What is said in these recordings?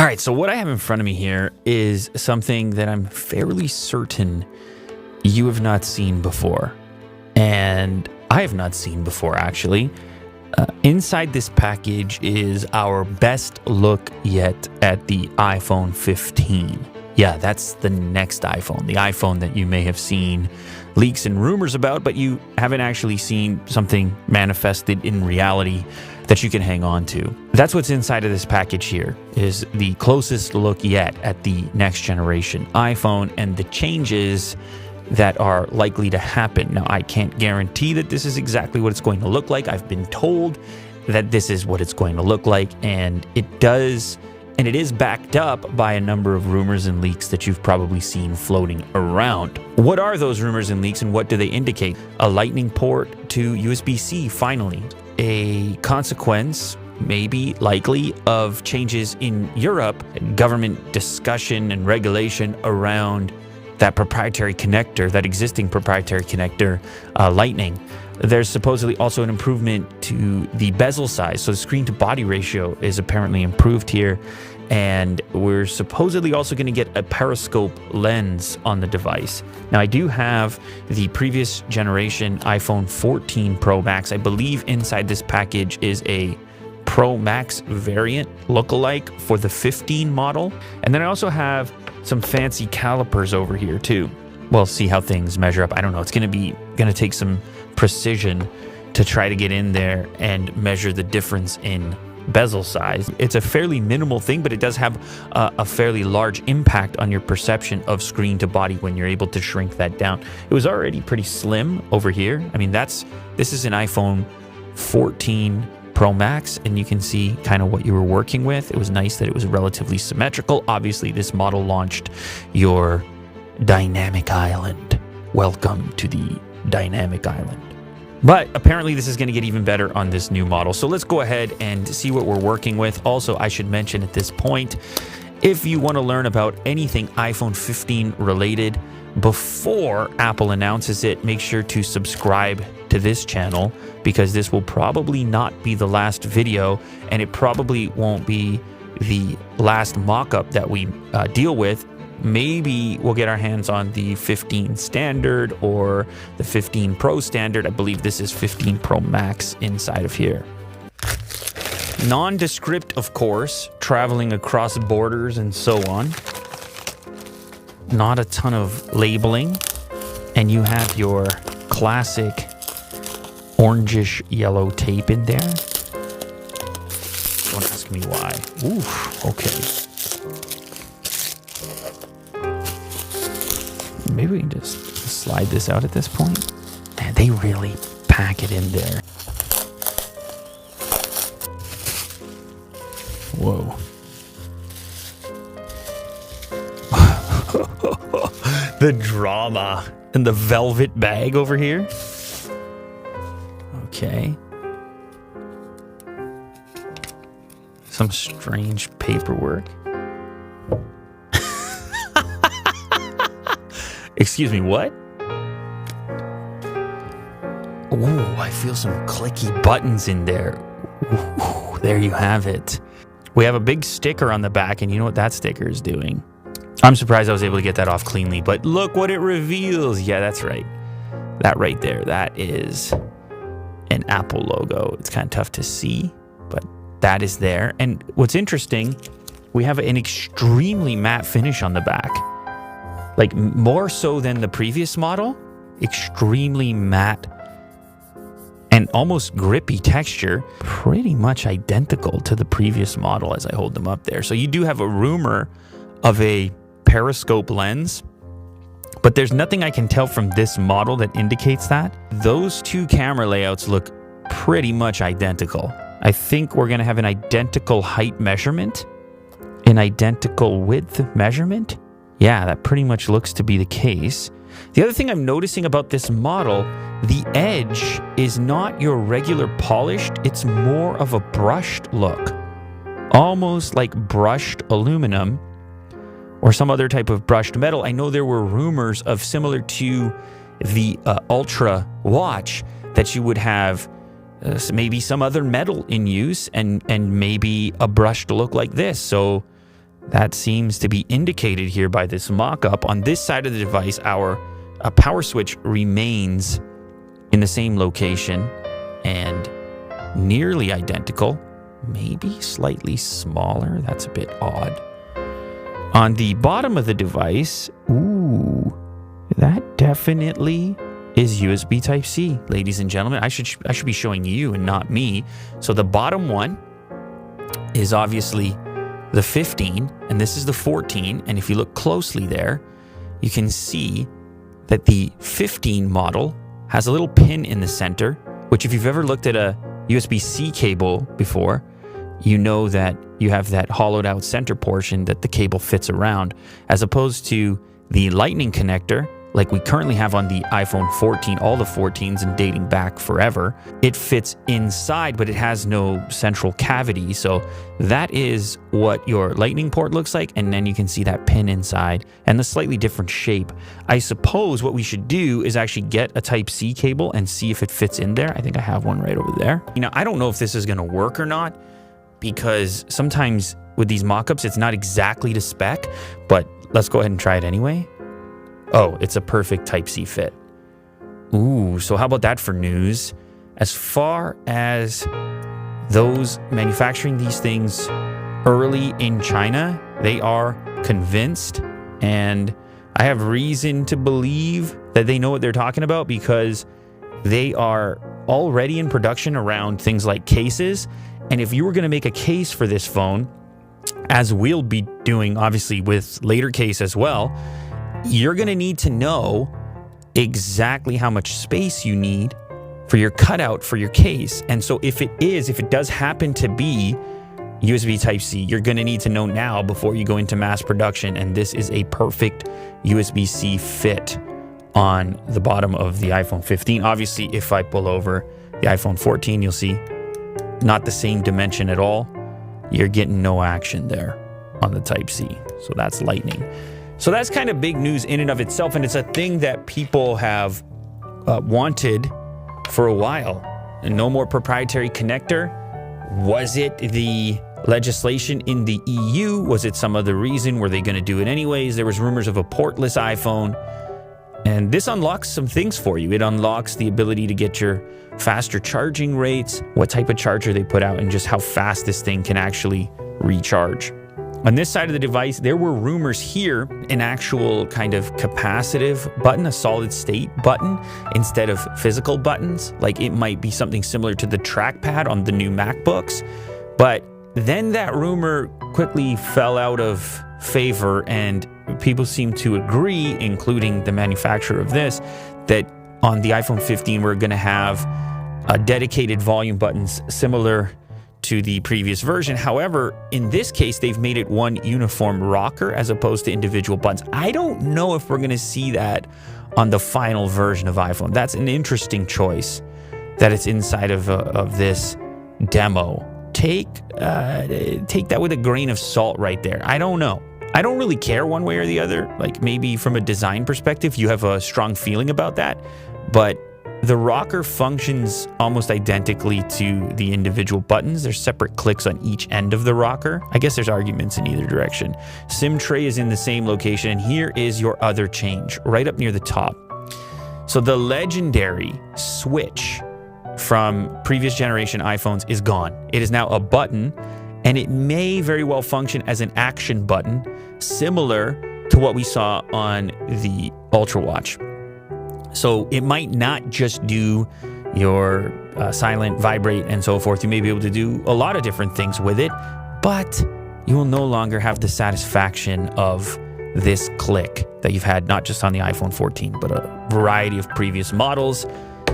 All right, so what I have in front of me here is something that I'm fairly certain you have not seen before. And I have not seen before, actually. Inside this package is our best look yet at the iPhone 15. Yeah, that's the next iPhone, the iPhone that you may have seen leaks and rumors about, but you haven't actually seen something manifested in reality that you can hang on to. That's what's inside of this package here, is the closest look yet at the next generation iPhone and the changes that are likely to happen. Now, I can't guarantee that this is exactly what it's going to look like. I've been told that this is what it's going to look like, and it is backed up by a number of rumors and leaks that you've probably seen floating around. What are those rumors and leaks, and what do they indicate? A lightning port to USB-C, finally. A consequence, maybe likely, of changes in Europe, government discussion and regulation around that proprietary connector, that existing proprietary connector, Lightning. There's supposedly also an improvement to the bezel size. So the screen to body ratio is apparently improved here. And we're supposedly also going to get a periscope lens on the device. Now, I do have the previous generation iPhone 14 Pro Max. I believe inside this package is a Pro Max variant lookalike for the 15 model. And then I also have some fancy calipers over here too. We'll see how things measure up. I don't know. It's going to take some precision to try to get in there and measure the difference in bezel size. It's a fairly minimal thing, but it does have a fairly large impact on your perception of screen to body when you're able to shrink that down. It was already pretty slim over here. I mean, this is an iPhone 14 Pro Max, and you can see kind of what you were working with. It was nice that it was relatively symmetrical. Obviously, this model launched your dynamic island. Welcome to the dynamic island. But apparently this is going to get even better on this new model. So let's go ahead and see what we're working with. Also, I should mention at this point, if you want to learn about anything iPhone 15 related before Apple announces it, make sure to subscribe to this channel, because this will probably not be the last video, and it probably won't be the last mock-up that we deal with. Maybe we'll get our hands on the 15 standard or the 15 Pro standard. I believe this is 15 Pro Max inside of here. Nondescript, of course, traveling across borders and so on. Not a ton of labeling. And you have your classic orangish yellow tape in there. Don't ask me why. Oof, okay. Maybe we can just slide this out at this point. Man, they really pack it in there. Whoa. The drama and the velvet bag over here. Okay. Some strange paperwork. Excuse me, what? Ooh, I feel some clicky buttons in there. Ooh, there you have it. We have a big sticker on the back, and you know what that sticker is doing? I'm surprised I was able to get that off cleanly, but look what it reveals. Yeah, that's right. That right there, that is an Apple logo. It's kind of tough to see, but that is there. And what's interesting, we have an extremely matte finish on the back. Like, more so than the previous model. Extremely matte and almost grippy texture. Pretty much identical to the previous model as I hold them up there. So you do have a rumor of a periscope lens, but there's nothing I can tell from this model that indicates that. Those two camera layouts look pretty much identical. I think we're going to have an identical height measurement, an identical width measurement. Yeah, that pretty much looks to be the case. The other thing I'm noticing about this model, the edge is not your regular polished, it's more of a brushed look. Almost like brushed aluminum or some other type of brushed metal. I know there were rumors of, similar to the Ultra watch, that you would have maybe some other metal in use and maybe a brushed look like this. So that seems to be indicated here by this mock-up. On this side of the device, our power switch remains in the same location and nearly identical, maybe slightly smaller. That's a bit odd. On the bottom of the device, ooh, that definitely is USB Type-C, ladies and gentlemen. I should be showing you and not me. So the bottom one is obviously the 15, and this is the 14. And if you look closely there, you can see that the 15 model has a little pin in the center, which if you've ever looked at a USB-C cable before, you know that you have that hollowed out center portion that the cable fits around, as opposed to the lightning connector like we currently have on the iPhone 14, all the 14s and dating back forever. It fits inside, but it has no central cavity. So that is what your lightning port looks like. And then you can see that pin inside and the slightly different shape. I suppose what we should do is actually get a Type-C cable and see if it fits in there. I think I have one right over there. You know, I don't know if this is going to work or not, because sometimes with these mock-ups, it's not exactly to spec, but let's go ahead and try it anyway. Oh, it's a perfect Type-C fit. Ooh, so how about that for news? As far as those manufacturing these things early in China, they are convinced, and I have reason to believe that they know what they're talking about, because they are already in production around things like cases. And if you were going to make a case for this phone, as we'll be doing obviously with later case as well, you're going to need to know exactly how much space you need for your cutout for your case. And so if it does happen to be USB Type-C, you're going to need to know now before you go into mass production. And this is a perfect USB-C fit on the bottom of the iPhone 15. Obviously, if I pull over the iPhone 14, you'll see not the same dimension at all. You're getting no action there on the Type-C. So that's lightning. So that's kind of big news in and of itself, and it's a thing that people have wanted for a while. And no more proprietary connector. Was it the legislation in the EU? Was it some other reason? Were they going to do it anyways? There was rumors of a portless iPhone. And this unlocks some things for you. It unlocks the ability to get your faster charging rates, what type of charger they put out, and just how fast this thing can actually recharge. On this side of the device, there were rumors here, an actual kind of capacitive button, a solid state button, instead of physical buttons. Like it might be something similar to the trackpad on the new MacBooks. But then that rumor quickly fell out of favor, and people seem to agree, including the manufacturer of this, that on the iPhone 15, we're going to have dedicated volume buttons similar to the previous version. However, in this case, they've made it one uniform rocker as opposed to individual buttons. I don't know if we're going to see that on the final version of iPhone. That's an interesting choice that it's inside of this demo. Take that with a grain of salt right there. I don't know. I don't really care one way or the other. Like maybe from a design perspective, you have a strong feeling about that, but the rocker functions almost identically to the individual buttons. There's separate clicks on each end of the rocker. I guess there's arguments in either direction. SIM tray is in the same location, and here is your other change, right up near the top. So the legendary switch from previous generation iPhones is gone. It is now a button, and it may very well function as an action button, similar to what we saw on the Ultra Watch. So it might not just do your silent, vibrate, and so forth. You may be able to do a lot of different things with it, but you will no longer have the satisfaction of this click that you've had not just on the iPhone 14, but a variety of previous models.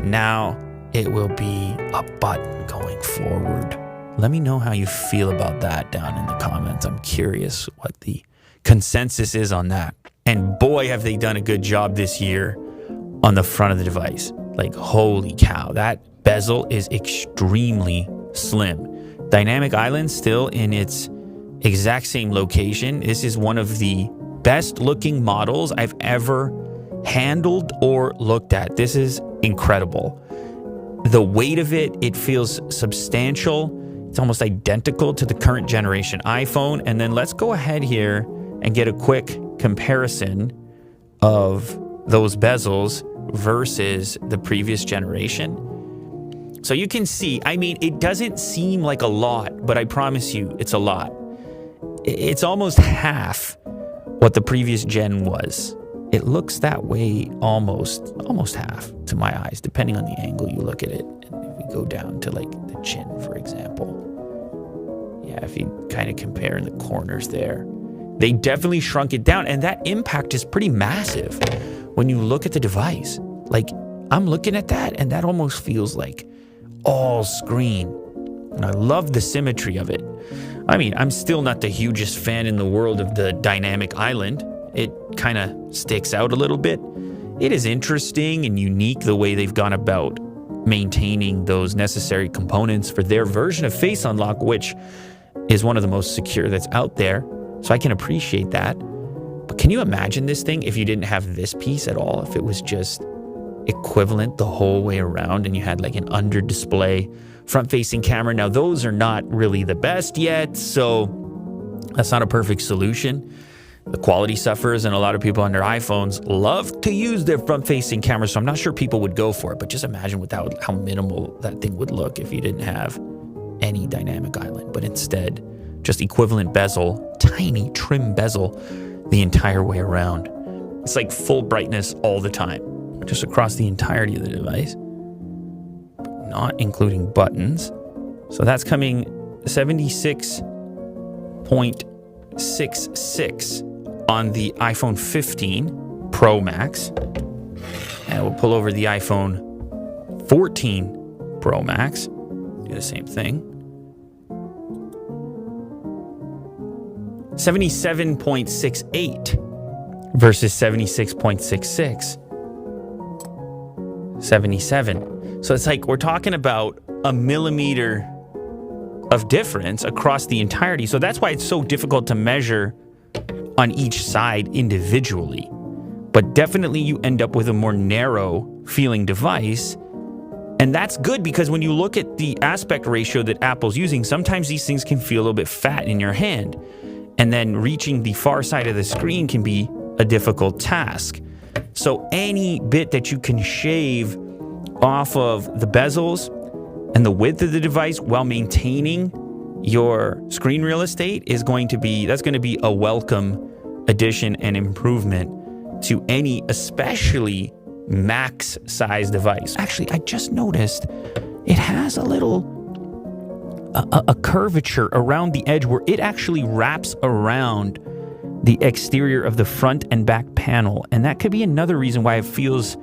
Now it will be a button going forward. Let me know how you feel about that down in the comments. I'm curious what the consensus is on that. And boy, have they done a good job this year on the front of the device. Like, holy cow, that bezel is extremely slim. Dynamic island still in its exact same location. This is one of the best looking models I've ever handled or looked at. This is incredible. The weight of it, it feels substantial. It's almost identical to the current generation iPhone. And then let's go ahead here and get a quick comparison of those bezels versus the previous generation. So you can see, I mean, it doesn't seem like a lot, but I promise you it's a lot. It's almost half what the previous gen was. It looks that way almost half to my eyes, depending on the angle you look at it. And if we go down to like the chin, for example. Yeah, if you kind of compare in the corners there, they definitely shrunk it down. And that impact is pretty massive when you look at the device. Like, I'm looking at that and that almost feels like all screen. And I love the symmetry of it. I mean, I'm still not the hugest fan in the world of the dynamic island. It kind of sticks out a little bit. It is interesting and unique the way they've gone about maintaining those necessary components for their version of Face Unlock, which is one of the most secure that's out there. So I can appreciate that. But can you imagine this thing if you didn't have this piece at all? If it was just equivalent the whole way around and you had like an under display front-facing camera. Now, those are not really the best yet, so that's not a perfect solution. The quality suffers, and a lot of people on their iPhones love to use their front-facing camera, so I'm not sure people would go for it. But just imagine how minimal that thing would look if you didn't have any dynamic island, but instead just equivalent bezel, tiny trim bezel the entire way around. It's like full brightness all the time, just across the entirety of the device, not including buttons. So that's coming 76.66 on the iPhone 15 Pro Max. And we'll pull over the iPhone 14 Pro Max. Do the same thing. 77.68 versus 76.66. 77. So it's like we're talking about a millimeter of difference across the entirety. So that's why it's so difficult to measure on each side individually. But definitely you end up with a more narrow feeling device. And that's good because when you look at the aspect ratio that Apple's using, sometimes these things can feel a little bit fat in your hand. And then reaching the far side of the screen can be a difficult task. So any bit that you can shave off of the bezels and the width of the device while maintaining your screen real estate that's going to be a welcome addition and improvement to any, especially max size device. Actually, I just noticed it has a little a curvature around the edge where it actually wraps around the exterior of the front and back panel. And that could be another reason why it feels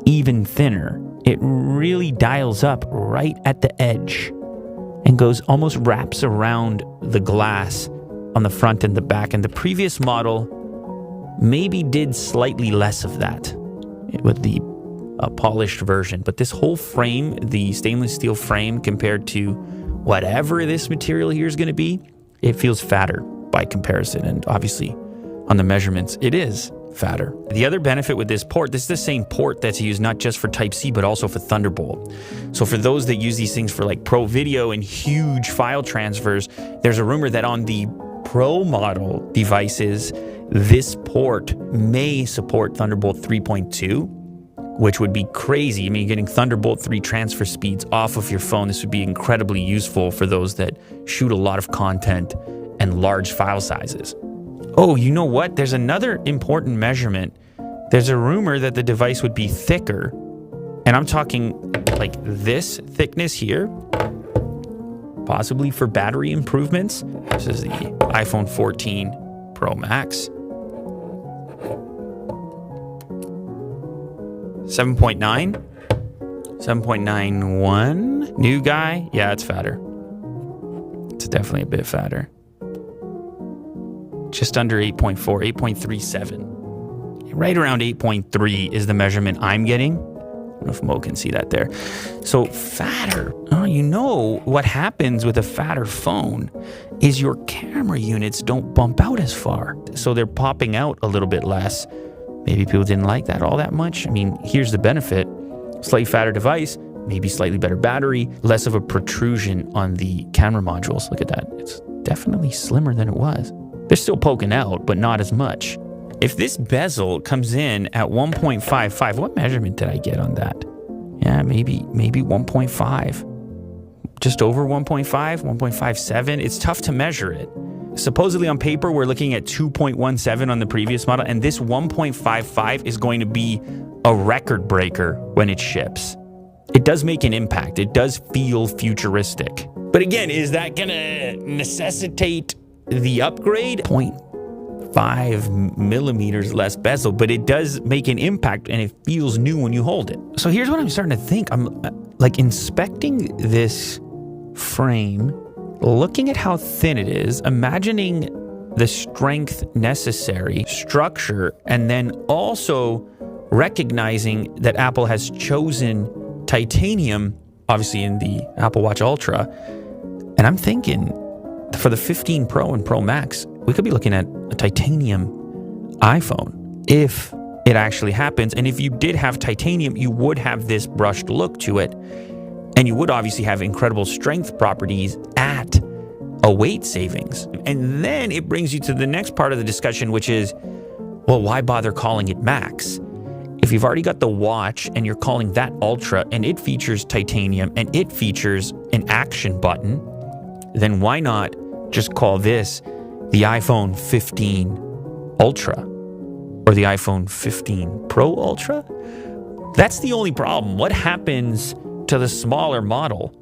even thinner. It really dials up right at the edge and almost wraps around the glass on the front and the back. And the previous model maybe did slightly less of that with the polished version. But this whole frame, the stainless steel frame, compared to whatever this material here is going to be, it feels fatter by comparison. And obviously on the measurements, it is fatter. The other benefit with this is the same port that's used not just for Type-C, but also for Thunderbolt. So for those that use these things for like pro video and huge file transfers, there's a rumor that on the Pro model devices, this port may support Thunderbolt 3.2, which would be crazy. I mean, getting Thunderbolt 3 transfer speeds off of your phone, this would be incredibly useful for those that shoot a lot of content and large file sizes. Oh, you know what? There's another important measurement. There's a rumor that the device would be thicker, and I'm talking like this thickness here, possibly for battery improvements. This is the iPhone 14 Pro Max. 7.9, 7.91. New guy, yeah, it's fatter. It's definitely a bit fatter. Just under 8.4, 8.37. Right around 8.3 is the measurement I'm getting. I don't know if Mo can see that there. So fatter. Oh, you know what happens with a fatter phone is your camera units don't bump out as far. So they're popping out a little bit less. Maybe people didn't like that all that much. I mean, here's the benefit. Slightly fatter device, maybe slightly better battery, less of a protrusion on the camera modules. Look at that. It's definitely slimmer than it was. They're still poking out, but not as much. If this bezel comes in at 1.55, what measurement did I get on that? Yeah, maybe 1.5. Just over 1.5, 1.57. It's tough to measure it. Supposedly on paper, we're looking at 2.17 on the previous model, and this 1.55 is going to be a record breaker when it ships. It does make an impact. It does feel futuristic. But again, is that gonna necessitate the upgrade? 0.5 millimeters less bezel, but it does make an impact and it feels new when you hold it. So here's what I'm starting to think. I'm like inspecting this frame, looking at how thin it is, imagining the strength necessary, structure, and then also recognizing that Apple has chosen titanium, obviously in the Apple Watch Ultra. And I'm thinking for the 15 Pro and Pro Max, we could be looking at a titanium iPhone if it actually happens. And if you did have titanium, you would have this brushed look to it. And you would obviously have incredible strength properties at a weight savings. And then it brings you to the next part of the discussion, which is, well, why bother calling it Max? If you've already got the watch and you're calling that Ultra and it features titanium and it features an action button, then why not just call this the iPhone 15 Ultra or the iPhone 15 Pro Ultra? That's the only problem. What happens to the smaller model?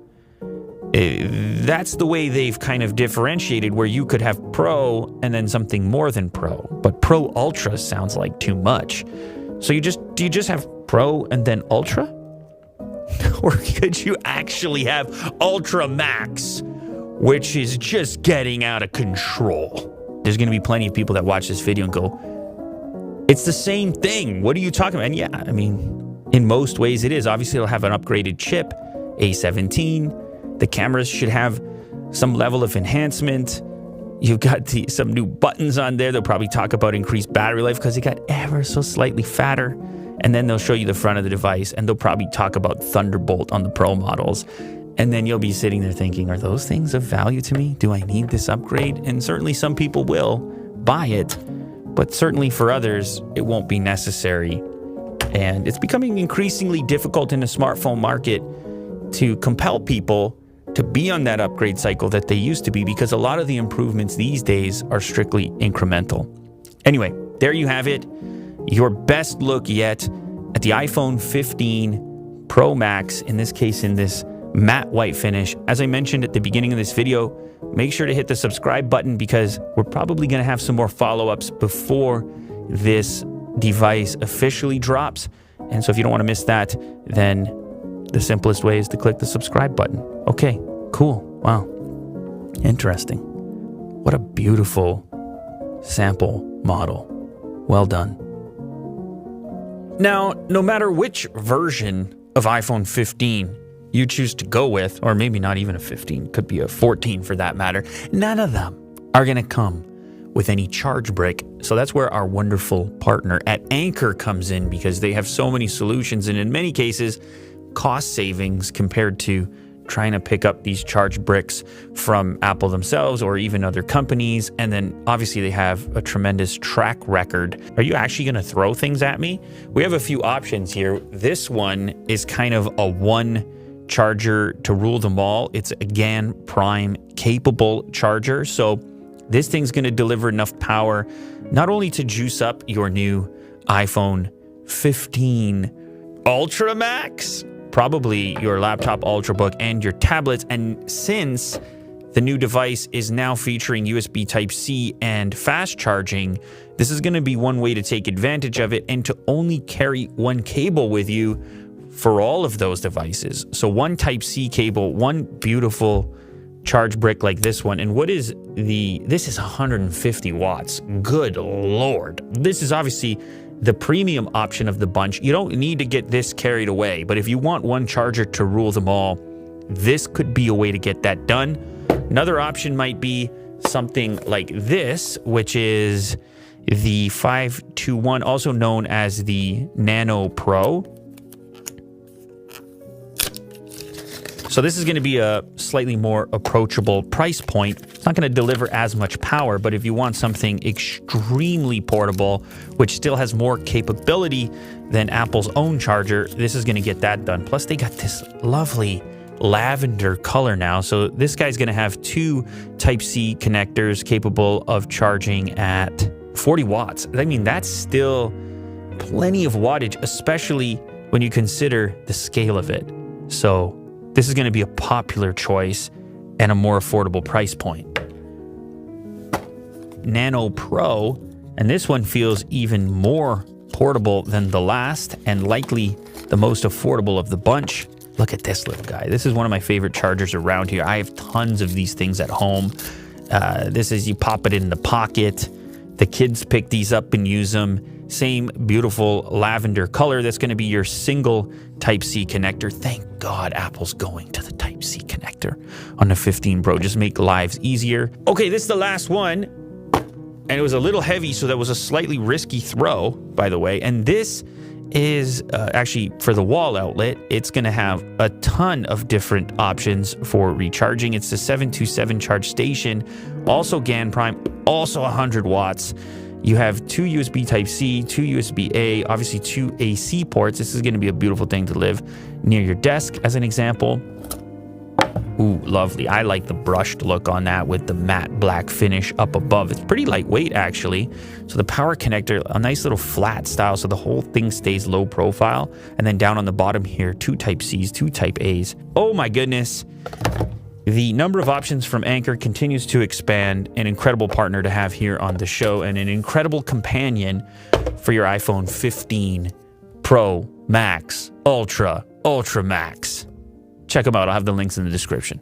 That's the way they've kind of differentiated, where you could have Pro and then something more than Pro. But Pro Ultra sounds like too much. So do you just have Pro and then Ultra? Or could you actually have Ultra Max, which is just getting out of control? There's going to be plenty of people that watch this video and go, it's the same thing. What are you talking about? And yeah, I mean, in most ways it is. Obviously, it'll have an upgraded chip, A17. The cameras should have some level of enhancement. You've got some new buttons on there. They'll probably talk about increased battery life because it got ever so slightly fatter. And then they'll show you the front of the device, and they'll probably talk about Thunderbolt on the Pro models. And then you'll be sitting there thinking, are those things of value to me? Do I need this upgrade? And certainly some people will buy it, but certainly for others, it won't be necessary. And it's becoming increasingly difficult in the smartphone market to compel people to be on that upgrade cycle that they used to be, because a lot of the improvements these days are strictly incremental. Anyway, there you have it. Your best look yet at the iPhone 15 Pro Max, in this case in this matte white finish. As I mentioned at the beginning of this video, make sure to hit the subscribe button because we're probably going to have some more follow-ups before this device officially drops. And so if you don't want to miss that, then the simplest way is to click the subscribe button. Okay, cool. Wow. Interesting. What a beautiful sample model. Well done. Now, no matter which version of iPhone 15 you choose to go with, or maybe not even a 15, could be a 14 for that matter, none of them are going to come with any charge brick. So that's where our wonderful partner at Anker comes in, because they have so many solutions and in many cases, cost savings compared to trying to pick up these charge bricks from Apple themselves or even other companies. And then obviously they have a tremendous track record. Are you actually going to throw things at me? We have a few options here. This one is kind of a one charger to rule them all. It's a GaN Prime capable charger. So this thing's going to deliver enough power not only to juice up your new iPhone 15 Ultra Max, probably your laptop Ultrabook and your tablets. And since the new device is now featuring USB Type-C and fast charging, this is going to be one way to take advantage of it and to only carry one cable with you for all of those devices. So one Type-C cable, one beautiful charge brick like this one. And this is 150 watts. Good Lord. This is obviously the premium option of the bunch. You don't need to get this carried away, but if you want one charger to rule them all, this could be a way to get that done. Another option might be something like this, which is the 521, also known as the Nano Pro. So this is going to be a slightly more approachable price point. It's not going to deliver as much power, but if you want something extremely portable, which still has more capability than Apple's own charger, this is going to get that done. Plus, they got this lovely lavender color now. So this guy's going to have 2 Type-C connectors capable of charging at 40 watts. I mean, that's still plenty of wattage, especially when you consider the scale of it. So this is going to be a popular choice and a more affordable price point. Nano Pro, and this one feels even more portable than the last and likely the most affordable of the bunch. Look at this little guy. This is one of my favorite chargers around here. I have tons of these things at home. This is, you pop it in the pocket. The kids pick these up and use them. Same beautiful lavender color. That's going to be your single Type-C connector. Thank God Apple's going to the Type-C connector on the 15 Pro. Just make lives easier. Okay, this is the last one. And it was a little heavy, so that was a slightly risky throw, by the way. And this is actually for the wall outlet. It's going to have a ton of different options for recharging. It's the 727 charge station, also GaN Prime, also 100 watts. You have 2 USB Type-C, 2 USB-A, obviously 2 AC ports. This is going to be a beautiful thing to live near your desk, as an example. Ooh, lovely. I like the brushed look on that with the matte black finish up above. It's pretty lightweight, actually. So the power connector, a nice little flat style, so the whole thing stays low profile. And then down on the bottom here, 2 Type-Cs, 2 Type-As. Oh my goodness. The number of options from Anker continues to expand. An incredible partner to have here on the show and an incredible companion for your iPhone 15 Pro Max, Ultra, Ultra Max. Check them out. I'll have the links in the description.